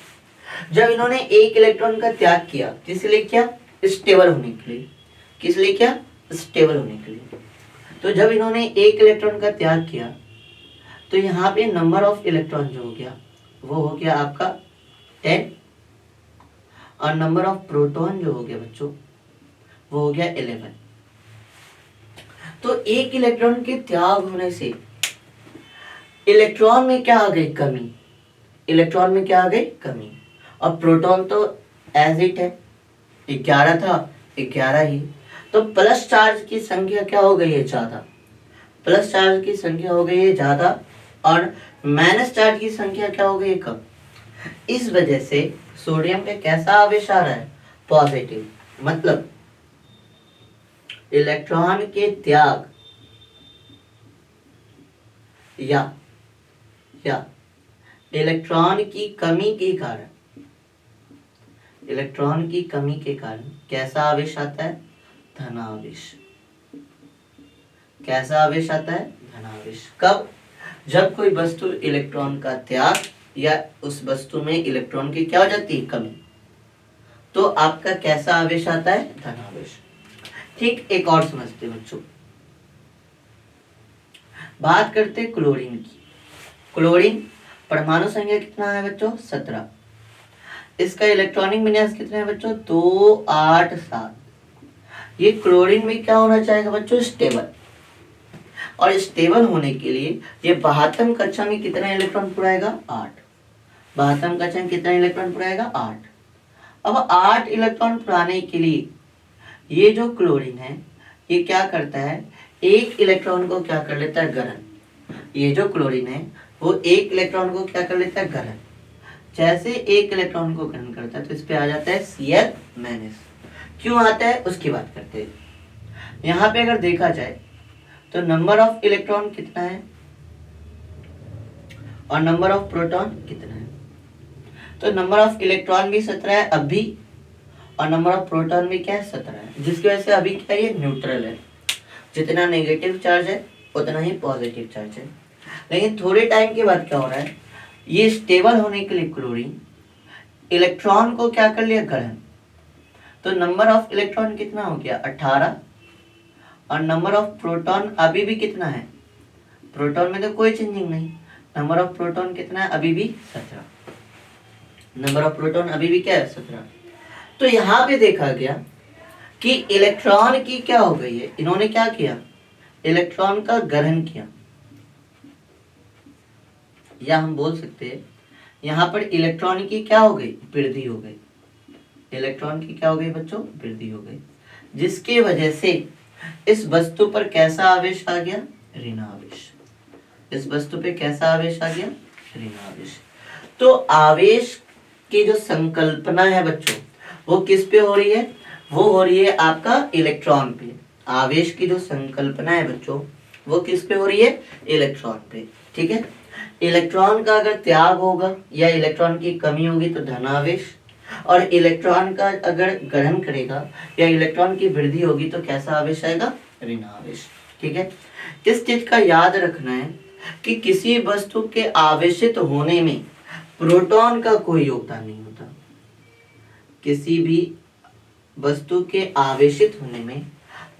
जब इन्होंने 1 इलेक्ट्रॉन का त्याग किया, किस लिए किया? स्टेबल होने के लिए। किस लिए किया? स्टेबल होने के लिए। तो जब इन्होंने 1 इलेक्ट्रॉन का त्याग किया तो यहाँ पे नंबर ऑफ इलेक्ट्रॉन जो हो गया वो हो गया आपका 10। और नंबर ऑफ प्रोटॉन जो हो गया बच्चों वो हो गया 11। तो 1 इलेक्ट्रॉन के त्याग होने से इलेक्ट्रॉन में क्या आ गई? कमी। इलेक्ट्रॉन में क्या आ गई? कमी। और प्रोटॉन तो एज इट है, 11 था, 11 ही। तो प्लस चार्ज की संख्या क्या हो गई है? ज्यादा। प्लस चार्ज की संख्या हो गई है ज्यादा और माइनस चार्ज की संख्या क्या हो गई है? कम। इस वजह से सोडियम पे कैसा आवेश आ रहा है? पॉजिटिव। मतलब इलेक्ट्रॉन के त्याग या इलेक्ट्रॉन की कमी के कारण कैसा आवेश आता है? धनावेश। कैसा आवेश आता है? धनावेश। कब? जब कोई वस्तु इलेक्ट्रॉन का त्याग या उस वस्तु में इलेक्ट्रॉन की क्या हो जाती है? कमी। तो आपका कैसा आवेश आता है? धनावेश। ठीक, एक और समझते हैं बच्चों। बात करते हैं क्लोरीन की। क्लोरीन परमाणु संख्या कितना है बच्चों? 17। इसका इलेक्ट्रॉनिक विन्यास कितना है बच्चों? 287। ये क्लोरीन में क्या होना चाहेगा बच्चों? स्टेबल। और स्टेबल होने के लिए ये बाह्यतम कक्षा में कितना इलेक्ट्रॉन पुराएगा? 8। बाह्यतम कक्षा में कितना इलेक्ट्रॉन पुराएगा? 8। अब 8 इलेक्ट्रॉन पुराने के लिए ये जो क्लोरीन है ये क्या करता है? 1 इलेक्ट्रॉन को क्या कर लेता है? ग्रहण। ये जो क्लोरीन है वो 1 इलेक्ट्रॉन को क्या कर लेता है? ग्रहण। जैसे 1 इलेक्ट्रॉन को ग्रहण करता है तो इस पे आ जाता है Cl-। क्यों आता है उसकी बात करते हैं। यहाँ पे अगर देखा जाए तो नंबर ऑफ इलेक्ट्रॉन कितना है और नंबर ऑफ प्रोटॉन कितना है? तो नंबर ऑफ इलेक्ट्रॉन भी 17 है अब भी, और नंबर ऑफ प्रोटॉन भी क्या है 17 है, जिसकी वजह से अभी क्या है ये न्यूट्रल है। जितना नेगेटिव चार्ज है उतना ही पॉजिटिव चार्ज है। लेकिन थोड़े टाइम के बाद क्या हो रहा है, ये स्टेबल होने के लिए क्लोरीन इलेक्ट्रॉन को क्या कर लिया ग्रहण, तो नंबर ऑफ इलेक्ट्रॉन कितना हो गया 18 और नंबर ऑफ प्रोटॉन अभी भी कितना है, प्रोटॉन में तो कोई चेंजिंग नहीं, नंबर ऑफ प्रोटॉन कितना है अभी भी 17, नंबर ऑफ प्रोटॉन अभी भी क्या है 17। तो यहां पे देखा गया कि इलेक्ट्रॉन की क्या हो गई है, इन्होंने क्या किया इलेक्ट्रॉन का ग्रहण किया, या हम बोल सकते हैं यहां पर इलेक्ट्रॉन की क्या हो गई वृद्धि हो गई, इलेक्ट्रॉन की क्या हो गई बच्चों वृद्धि हो गई, जिसकी वजह से इस वस्तु पर कैसा आवेश आ गया ऋण आवेश, इस वस्तु पे कैसा आवेश आ गया ऋण आवेश। तो आवेश की जो संकल्पना है बच्चों वो किस पे हो रही है, वो हो रही है आपका इलेक्ट्रॉन पे। आवेश की जो संकल्पना है बच्चों वो किस पे हो रही है इलेक्ट्रॉन पे, ठीक है। इलेक्ट्रॉन का अगर त्याग होगा या इलेक्ट्रॉन की कमी होगी तो धनावेश, और इलेक्ट्रॉन का अगर ग्रहण करेगा या इलेक्ट्रॉन की वृद्धि होगी तो कैसा आवेश आएगा ऋण आवेश, ठीक है। इस चीज का याद रखना है कि किसी वस्तु के आवेशित होने में प्रोटॉन का कोई योगदान नहीं होता, किसी भी वस्तु के आवेशित होने में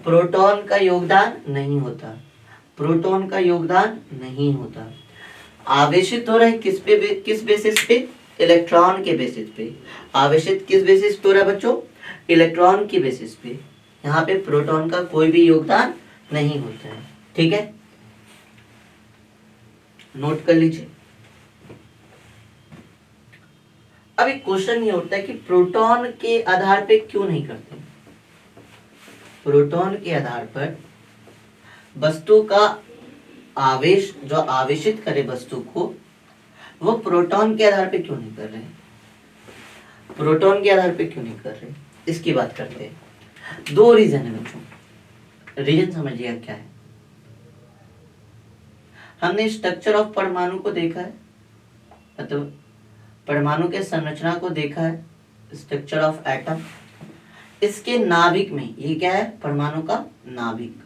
प्रोटॉन का योगदान नहीं होता, प्रोटॉन का योगदान नहीं होता। आवेशित हो रहा है किस बेसिस पे इलेक्ट्रॉन के बेसिस पे, आवेशित किस बेसिस पे हो रहा है बच्चों इलेक्ट्रॉन की बेसिस पे, यहाँ पे प्रोटॉन का कोई भी योगदान नहीं होता है, ठीक है, नोट कर लीजिए। अब एक क्वेश्चन ये उठता है कि प्रोटॉन के आधार पे क्यों नहीं करते, प्रोटॉन के आधार पर वस्तु का आवेश जो आवेशित करे वस्तु को वो प्रोटॉन के आधार पे क्यों नहीं कर रहे, प्रोटॉन के आधार पे क्यों नहीं कर रहे, इसकी बात करते हैं। दो रीजन है बच्चों, रीजन समझिएगा क्या है। हमने स्ट्रक्चर ऑफ परमाणु को देखा है, मतलब परमाणु के संरचना को देखा है, स्ट्रक्चर ऑफ एटम। इसके नाभिक में ये क्या है परमाणु का नाभिक,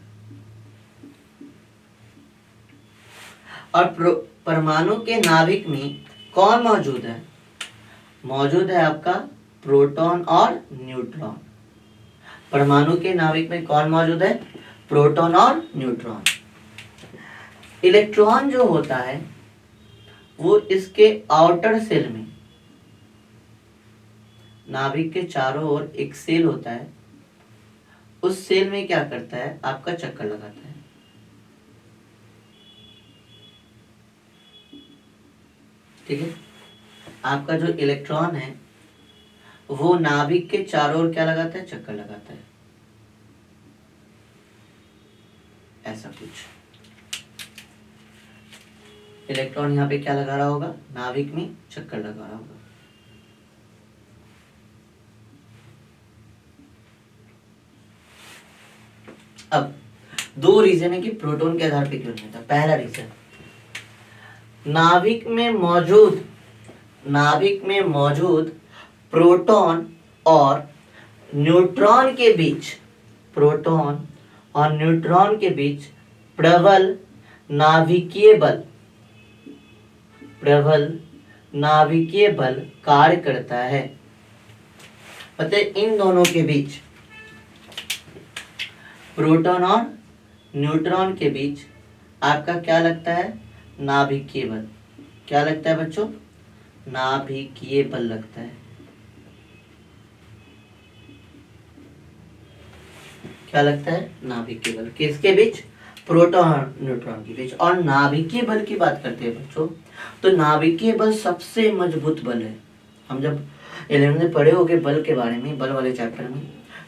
और परमाणु के नाभिक में कौन मौजूद है, मौजूद है आपका प्रोटॉन और न्यूट्रॉन। परमाणु के नाभिक में कौन मौजूद है प्रोटॉन और न्यूट्रॉन। इलेक्ट्रॉन जो होता है वो इसके आउटर सेल में, नाभिक के चारों ओर एक सेल होता है, उस सेल में क्या करता है आपका चक्कर लगाता है, ठीक है। आपका जो इलेक्ट्रॉन है वो नाभिक के चारों ओर क्या लगाता है चक्कर लगाता है, ऐसा कुछ। इलेक्ट्रॉन यहाँ पे क्या लगा रहा होगा नाभिक में चक्कर लगा रहा होगा। अब दो रीजन है कि प्रोटॉन के आधार पे क्यों नहीं होता। पहला रीजन, नाभिक में मौजूद प्रोटॉन और न्यूट्रॉन के बीच, प्रोटॉन और न्यूट्रॉन के बीच प्रबल नाभिकीय बल कार्य करता है। मतलब इन दोनों के बीच, प्रोटॉन और न्यूट्रॉन के बीच आपका क्या लगता है नाभिकीय बल। क्या लगता है बच्चों नाभिकीय बल लगता है। क्या लगता है नाभिकीय बल, किसके बीच प्रोटॉन और न्यूट्रॉन के बीच। और नाभिकीय बल की बात करते हैं बच्चों तो नाभिकीय बल सबसे मजबूत बल है। हम जब 11th में पढ़े होंगे बल के बारे में, बल वाले चैप्टर में,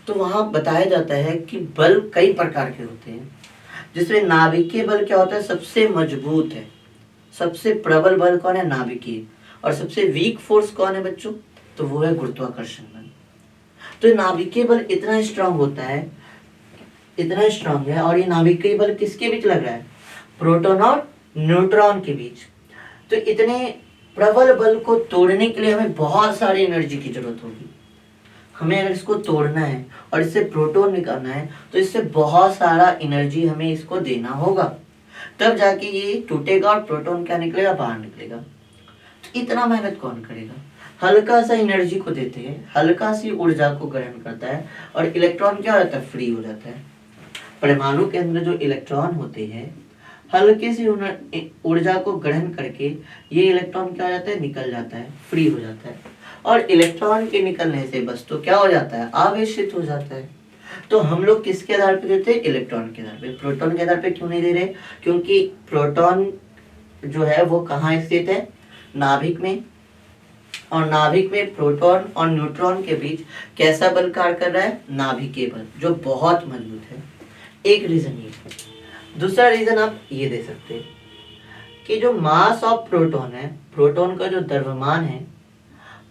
तो वहां बताया जाता है कि बल कई प्रकार के होते हैं, जिसमें नाभिकीय बल क्या होता है सबसे मजबूत है। सबसे प्रबल बल कौन है नाभिकीय, और सबसे वीक फोर्स कौन है बच्चों तो वो है गुरुत्वाकर्षण बल। तो नाभिकीय बल इतना स्ट्रांग होता है, इतना स्ट्रांग है, और ये नाभिकीय बल किसके बीच लग रहा है प्रोटॉन और न्यूट्रॉन के बीच। तो इतने प्रबल बल को तोड़ने के लिए हमें बहुत सारी एनर्जी की जरूरत होगी। हमें अगर इसको तोड़ना है और इससे प्रोटॉन निकालना है तो इससे बहुत सारा एनर्जी हमें इसको देना होगा, तब जाके ये टूटेगा और प्रोटॉन क्या निकलेगा, बाहर निकलेगा। तो इतना मेहनत कौन करेगा। हल्का सा एनर्जी को देते हैं, हल्का सी ऊर्जा को ग्रहण करता है और इलेक्ट्रॉन क्या होता है, फ्री हो जाता है। परमाणु के अंदर जो इलेक्ट्रॉन होते हैं हल्की सी ऊर्जा को ग्रहण करके ये इलेक्ट्रॉन क्या हो जाता है, निकल जाता है, फ्री हो जाता है। और इलेक्ट्रॉन के निकलने से वस्तु क्या हो जाता है, आवेशित हो जाता है। तो हम लोग किसके आधार पे देते हैं, इलेक्ट्रॉन के आधार पे। प्रोटॉन के आधार पे क्यों नहीं दे रहे, क्योंकि प्रोटॉन जो है वो कहाँ स्थित है, नाभिक में। और नाभिक में प्रोटॉन और न्यूट्रॉन के बीच कैसा बल कार्य कर रहा है, नाभिकीय बल, जो बहुत मजबूत है। एक रीजन ये। दूसरा रीजन आप ये दे सकते हैं कि जो मास ऑफ प्रोटॉन है, प्रोटॉन का जो द्रव्यमान है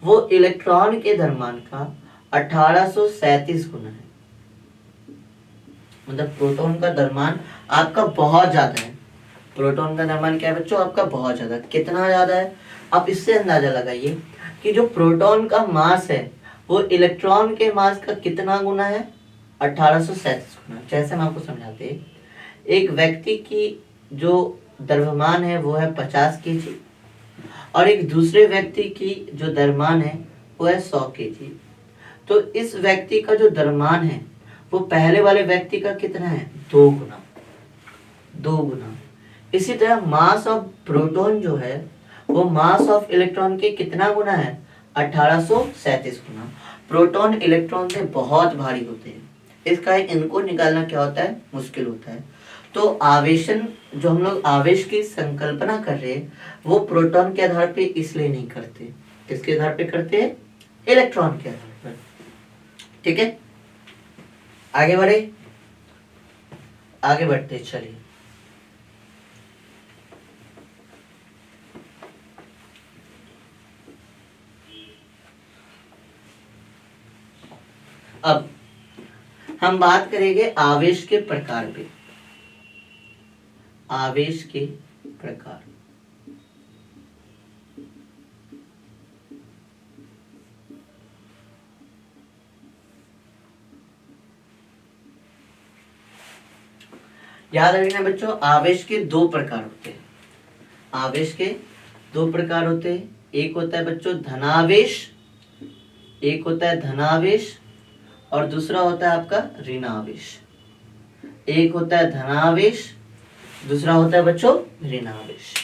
वो इलेक्ट्रॉन के द्रव्यमान का 1837 गुना है। मतलब प्रोटॉन का द्रव्यमान आपका बहुत ज्यादा है। प्रोटॉन का द्रव्यमान क्या है बच्चों, आपका बहुत ज्यादा। कितना ज्यादा है, आप इससे अंदाजा लगाइए कि जो प्रोटॉन का मास है वो इलेक्ट्रॉन के मास का कितना गुना है, 1837 गुना। जैसे हम आपको समझाते हैं, एक व्यक्ति की जो द्रव्यमान है वो है 50 केजी और एक दूसरे व्यक्ति की जो द्रव्यमान है वो है 100 केजी। तो इस व्यक्ति का जो द्रव्यमान है वो पहले वाले व्यक्ति का कितना है, 2 गुना, 2 गुना। इसी तरह मास ऑफ प्रोटॉन जो है वो मास ऑफ इलेक्ट्रॉन के कितना गुना है, 1837 गुना। प्रोटॉन इलेक्ट्रॉन से बहुत भारी होते हैं, इसका इनको निकालना क्या होता है, मुश्किल होता है। तो आवेशन, जो हम लोग आवेश की संकल्पना कर रहे हैं वो प्रोटॉन के आधार पे इसलिए नहीं करते। किसके आधार पे करते हैं, इलेक्ट्रॉन के आधार पर। ठीक है, आगे बढ़े, आगे बढ़ते चलिए। अब हम बात करेंगे आवेश के प्रकार पे। आवेश के प्रकार। याद रखना बच्चों, आवेश के 2 प्रकार होते हैं। आवेश के 2 प्रकार होते हैं। एक होता है बच्चों धनावेश, एक होता है धनावेश और दूसरा होता है आपका ऋणावेश। एक होता है धनावेश, दूसरा होता है बच्चों ऋणावेश।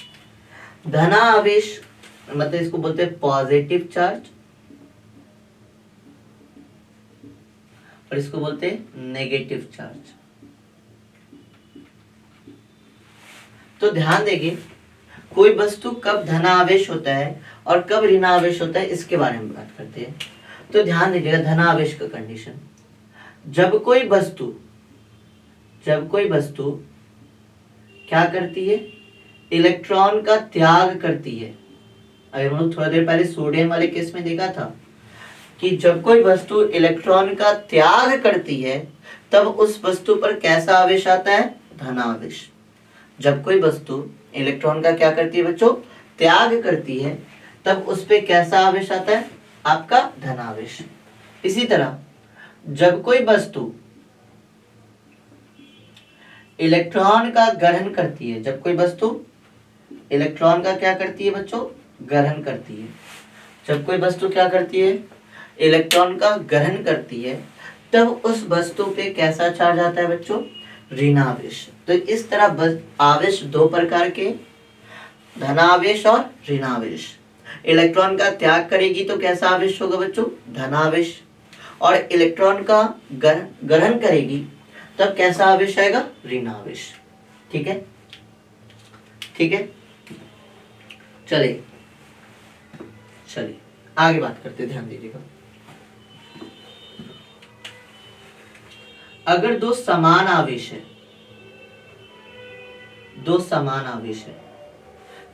धनावेश मतलब इसको बोलते हैं पॉजिटिव चार्ज और इसको बोलते हैं नेगेटिव चार्ज। तो ध्यान देंगे, कोई वस्तु कब धनावेश होता है और कब ऋणावेश होता है इसके बारे में बात करते हैं। तो ध्यान दीजिएगा, धनावेश का कंडीशन, जब कोई वस्तु क्या करती है, इलेक्ट्रॉन का त्याग करती है। अगर हम लोग थोड़ा देर पहले सोडियम वाले केस में देखा था कि जब कोई वस्तु इलेक्ट्रॉन का त्याग करती है तब उस वस्तु पर कैसा आवेश आता है, धनावेश। जब कोई वस्तु इलेक्ट्रॉन का क्या करती है बच्चों, त्याग करती है, तब उस पे कैसा आवेश आता है, आपका धनावेश। इसी तरह जब कोई वस्तु इलेक्ट्रॉन का ग्रहण करती है, जब कोई वस्तु इलेक्ट्रॉन का क्या करती है बच्चों, ग्रहण करती है, जब कोई वस्तु क्या करती है, इलेक्ट्रॉन का ग्रहण करती है, तब उस वस्तु पे कैसा चार्ज आता है बच्चों, ऋणावेश। तो इस तरह आवेश 2 प्रकार के, धनावेश और ऋणावेश। इलेक्ट्रॉन का त्याग करेगी तो कैसा आवेश होगा बच्चों, धनावेश। और इलेक्ट्रॉन का ग्रहण करेगी तब कैसा आवेश आएगा, ऋणावेश। ठीक है, ठीक है, चलिए आगे बात करते, ध्यान दीजिएगा। अगर 2 समान आवेश है, 2 समान आवेश है,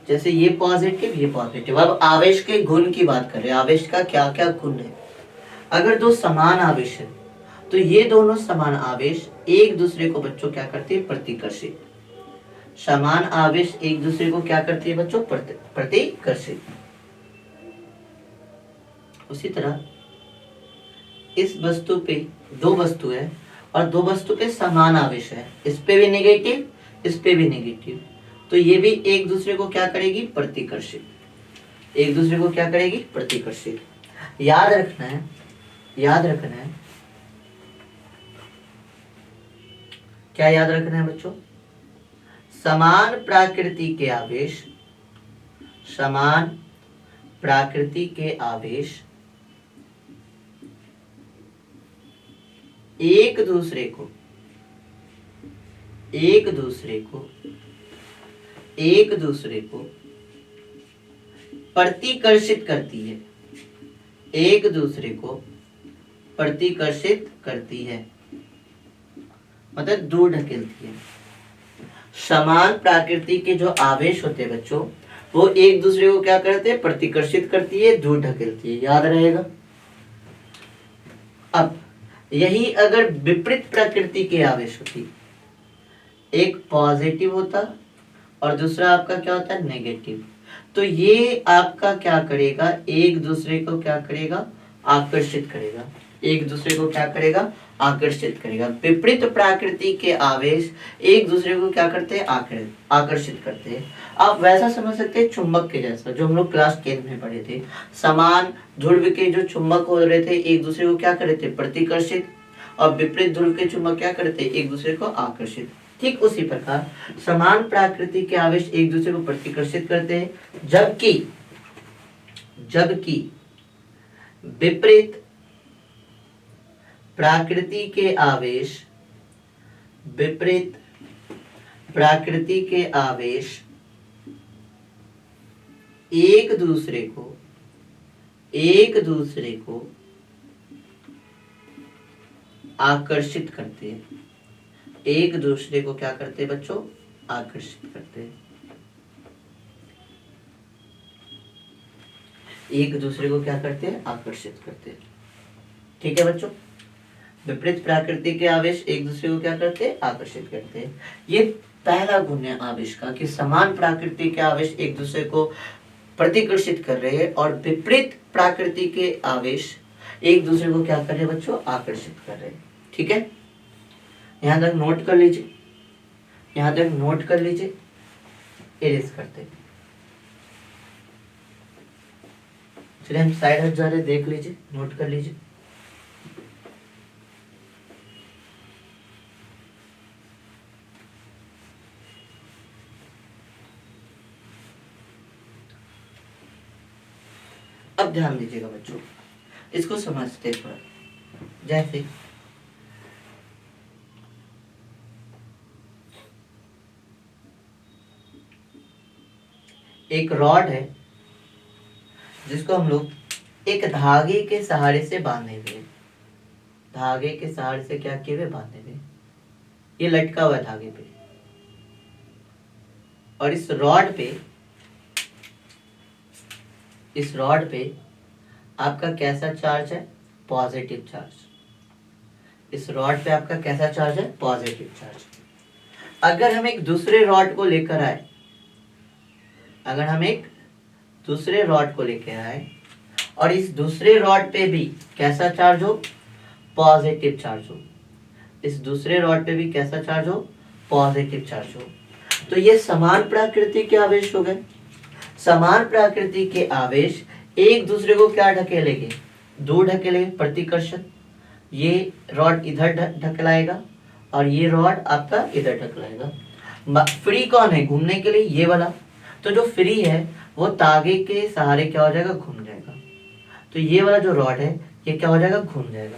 जैसे ये पॉजिटिव ये पॉजिटिव, अब आवेश के गुण की बात करें, आवेश का क्या क्या गुण है। अगर 2 समान आवेश है तो ये दोनों समान आवेश एक दूसरे को बच्चों क्या करते हैं, प्रतिकर्षित। समान आवेश एक दूसरे को क्या करती है बच्चों, प्रतिकर्षित। उसी तरह इस वस्तु पे दो वस्तु है और दो वस्तु पे समान आवेश है, इस पे भी नेगेटिव, इस पे भी नेगेटिव, तो ये भी एक दूसरे को क्या करेगी, प्रतिकर्षित, एक दूसरे को क्या करेगी, प्रतिकर्षित। याद रखना है, याद रखना है, क्या याद रखना है बच्चों, समान प्रकृति के आवेश, समान प्रकृति के आवेश एक दूसरे को एक दूसरे को एक दूसरे को प्रतिकर्षित करती है, एक दूसरे को प्रतिकर्षित करती है, मतलब दूर ढकेलती है। समान प्रकृति के जो आवेश होते हैं बच्चों, वो एक दूसरे को क्या करते हैं, प्रतिकर्षित करती है, दूर ढकेलती है, याद रहेगा। अब यही अगर विपरीत प्रकृति के आवेश होती, एक पॉजिटिव होता और दूसरा आपका क्या होता है, नेगेटिव, तो ये आपका क्या करेगा, एक दूसरे को क्या करेगा, आकर्षित करेगा, एक दूसरे को क्या करेगा, आकर्षित करेगा। विपरीत प्रकृति के आवेश एक दूसरे को क्या करते हैं, आकर्षित करते हैं। आप वैसा समझ सकते हैं चुंबक के जैसा, जो हम लोग क्लास 10 में पढ़े थे, समान ध्रुव के जो चुंबक हो रहे थे एक दूसरे को क्या कर रहे थे, प्रतिकर्षित, और विपरीत ध्रुव के चुंबक क्या करते हैं, एक दूसरे को आकर्षित। ठीक उसी प्रकार समान प्रकृति के आवेश एक दूसरे को प्रतिकर्षित करते हैं, जबकि विपरीत प्रकृति के आवेश, विपरीत प्रकृति के आवेश एक दूसरे को आकर्षित करते हैं, एक दूसरे को क्या करते हैं बच्चों, आकर्षित करते हैं, एक दूसरे को क्या करते हैं, आकर्षित करते हैं। ठीक है बच्चों, विपरीत प्रकृति के आवेश एक दूसरे को क्या करते हैं, आकर्षित करते हैं। ये पहला गुण है आवेश का, कि समान प्रकृति के आवेश एक दूसरे को प्रतिकर्षित कर रहे हैं और विपरीत प्रकृति के आवेश एक दूसरे को क्या कर रहे हैं बच्चों, आकर्षित कर रहे हैं। ठीक है, यहां तक नोट कर लीजिए, यहां तक नोट कर लीजिए, इरेज करते हैं। चलिए हम साइड हट जा रहे, देख लीजिए, नोट कर लीजिए। अब ध्यान दीजिएगा बच्चों, इसको समझते थोड़ा। जैसे एक रॉड है जिसको हम लोग एक धागे के सहारे से बांधे हुए, धागे के सहारे से क्या किए हुए, बांधे हुए, ये लटका हुआ है धागे पे, और इस रॉड पे आपका कैसा चार्ज है, पॉजिटिव चार्ज। इस रॉड पे आपका कैसा चार्ज है, पॉजिटिव चार्ज। अगर हम एक दूसरे रॉड को लेकर आए, अगर हम एक दूसरे रॉड को लेकर आए और इस दूसरे रॉड पे भी कैसा चार्ज हो, पॉजिटिव चार्ज हो, इस दूसरे रॉड पे भी कैसा चार्ज हो, पॉजिटिव चार्ज हो, तो ये समान प्रकृति के आवेश हो गए। समान प्रकृति के आवेश एक दूसरे को क्या ढकेलेंगे, दूर ढकेलेंगे, प्रतिकर्षण। ये रॉड इधर ढकलाएगा और ये रॉड आपका इधर ढकलाएगा। फ्री कौन है घूमने के लिए, ये वाला, तो जो फ्री है वो तागे के सहारे क्या हो जाएगा, घूम जाएगा। तो ये वाला जो रॉड है ये क्या हो जाएगा, घूम जाएगा।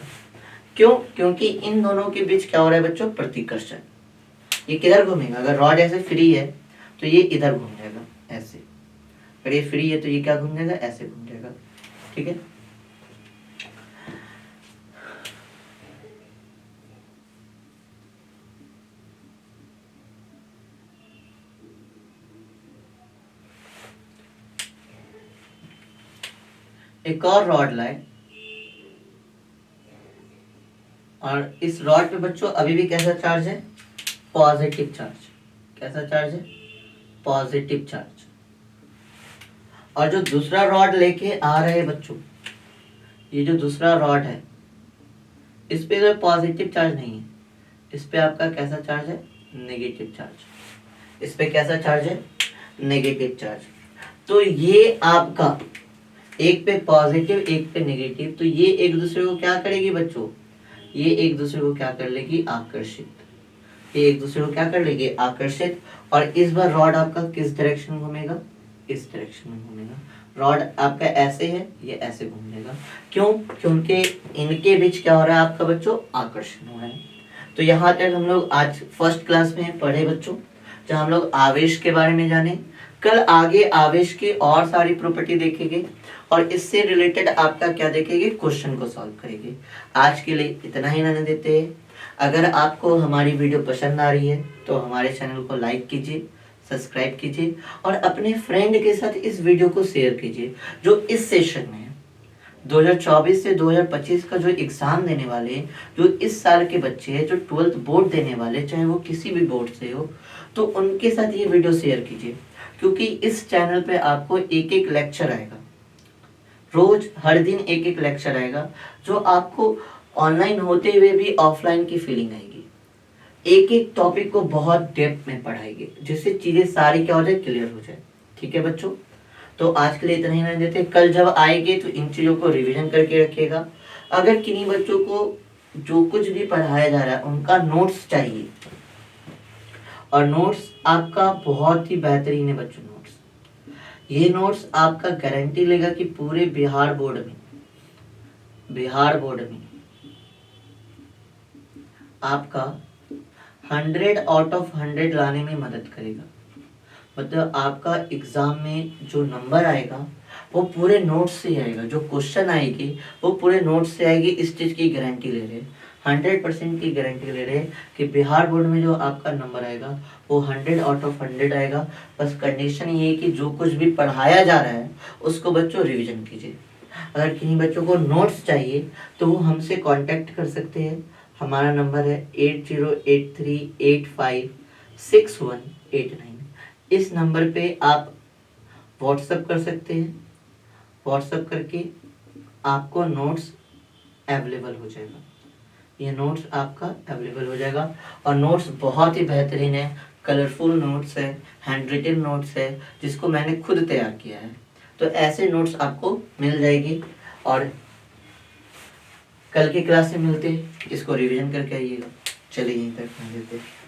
क्यों, क्योंकि इन दोनों के बीच क्या हो रहा है बच्चों, प्रतिकर्षण। ये किधर घूमेगा, अगर रॉड ऐसे फ्री है तो ये इधर घूम जाएगा ऐसे, अगर ये फ्री है तो ये क्या घूम जाएगा, ऐसे घूम जाएगा। ठीक है, एक और रॉड लाए और इस रॉड पे बच्चों अभी भी कैसा चार्ज है, पॉजिटिव चार्ज। कैसा चार्ज है, पॉजिटिव चार्ज। और जो दूसरा रॉड लेके आ रहे हैं बच्चों, ये जो दूसरा रॉड है इस पे तो पॉजिटिव चार्ज नहीं है, इस पे आपका कैसा चार्ज है, नेगेटिव चार्ज। इस पे कैसा चार्ज है, नेगेटिव चार्ज। तो ये आपका एक पे पॉजिटिव एक पे नेगेटिव, तो ये एक दूसरे को क्या करेगी बच्चों, ये एक दूसरे को क्या कर लेगी, आकर्षित। ये एक दूसरे को क्या कर लेगी, आकर्षित। और इस बार रॉड आपका किस डायरेक्शन में घूमेगा, इस डायरेक्शन में घूमेगा। रॉड आपका ऐसे है, ये ऐसे घूमेगा। क्यों, क्योंकि इनके बीच क्या हो रहा है आपका बच्चों, आकर्षण हो रहा है। तो यहाँ तक हम लोग आज फर्स्ट क्लास में पढ़े बच्चों, जहाँ हम लोग आवेश के बारे में जाने। कल आगे आवेश की और सारी प्रॉपर्टी देखेंगे और इससे रिलेटेड आपका क्या देखेंगे, क्वेश्चन को सॉल्व करेंगे। आज के लिए इतना ही रहने देते हैं। अगर आपको हमारी वीडियो पसंद आ रही है तो हमारे चैनल को लाइक कीजिए, सब्सक्राइब कीजिए और अपने फ्रेंड के साथ इस वीडियो को शेयर कीजिए जो इस सेशन में है। 2024 से 2025 का जो एग्जाम देने वाले, जो इस साल के बच्चे हैं, जो 12th बोर्ड देने वाले, चाहे वो किसी भी बोर्ड से हो, तो उनके साथ ये वीडियो शेयर कीजिए। क्योंकि इस चैनल पे आपको एक एक लेक्चर आएगा, रोज हर दिन एक एक लेक्चर आएगा, जो आपको ऑनलाइन होते हुए भी ऑफलाइन की फीलिंग आएगी। एक एक टॉपिक को बहुत डेप्थ में पढ़ाएंगे, जिससे चीजें सारी क्या हो जाए, क्लियर हो जाए। ठीक है बच्चों, तो आज के लिए इतना ही रहने देते। कल जब आएंगे तो इन चीजों को रिवीजन करके रखिएगा। अगर किन्हीं बच्चों को जो कुछ भी पढ़ाया जा रहा है उनका नोट्स चाहिए, और नोट्स आपका बहुत ही बेहतरीन है बच्चों। नोट्स, ये नोट्स आपका गारंटी लेगा कि पूरे बिहार बोर्ड में आपका 100 आउट ऑफ 100 लाने में मदद करेगा। मतलब आपका एग्जाम में जो नंबर आएगा वो पूरे नोट्स से आएगा, जो क्वेश्चन आएगी वो पूरे नोट्स से आएगी। इस चीज की गारंटी ले रहे हैं, 100% की गारंटी ले रहे हैं कि बिहार बोर्ड में जो आपका नंबर आएगा वो 100 आउट ऑफ 100 आएगा। बस कंडीशन ये है कि जो कुछ भी पढ़ाया जा रहा है उसको बच्चों रिविजन कीजिए। अगर किन्हीं बच्चों को नोट्स चाहिए तो वो हमसे कांटेक्ट कर सकते हैं। हमारा नंबर है 8083856189। इस नंबर पे आप व्हाट्सएप कर सकते हैं। व्हाट्सएप करके आपको नोट्स अवेलेबल हो जाएगा, ये नोट्स आपका अवेलेबल हो जाएगा। और नोट्स बहुत ही बेहतरीन है, कलरफुल नोट्स है, हैंड रिटन नोट्स है, जिसको मैंने खुद तैयार किया है। तो ऐसे नोट्स आपको मिल जाएगी। और कल की क्लास में मिलते हैं, इसको रिवीजन करके आइएगा। चलिए यहीं तक देते हैं।